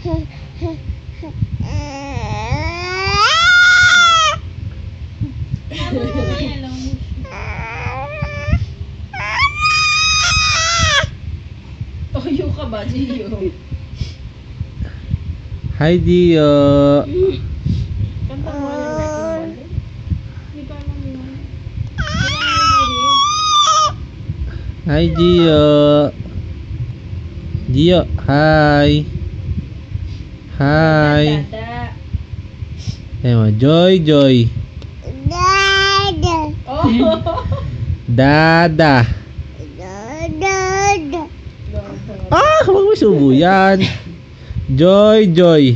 Toyo ka ba, Gio? Hi, Gio. Kanta mo yung wrecking ball. Hindi ko alam yun. Hi, Gio. Gio, hi. Hi. Dada. Ayan mo, Joy, Joy. Oh! Dada. Ah, huwag mo subo yan. Joy, Joy.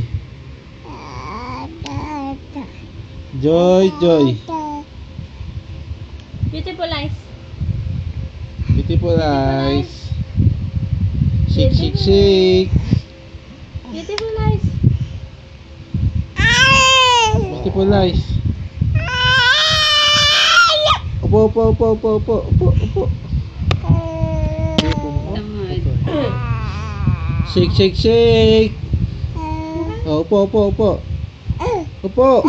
Joy, Joy. Beautiful eyes. Beautiful eyes. Shake, shake, shake. Beautiful eyes. Beautiful eyes. Upo, upo, upo, upo, upo, upo, upo. Shake, shake, shake. Oh, upo, upo, upo. Upo.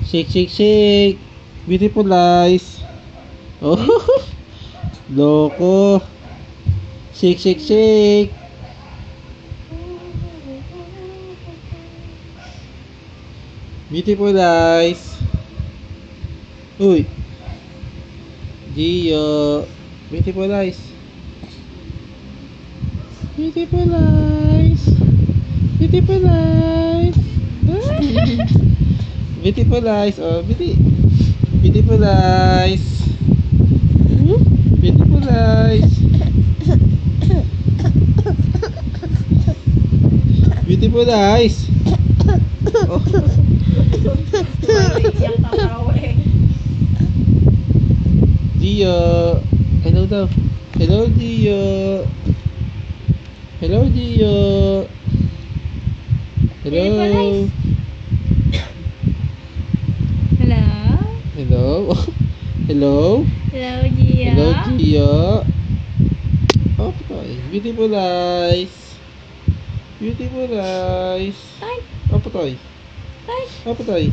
Shake, shake, shake. Beautiful eyes. Oh, loko. Shake, shake, shake. Beautiful eyes. Uy. Gio. Beautiful eyes. Beautiful eyes. Beautiful eyes. Beautiful eyes. Oh, beautiful eyes. Beautiful eyes. Beautiful eyes. Oh. Yung tatawa eh. Gio. Hello daw. Hello, Gio. Hello, Gio. Hello. Hello? Hello. Hello. Hello, Gio. Hello, Gio. Okay. Beautiful eyes. Beautiful eyes. Ay! Apa toy? Ay! Apa toy?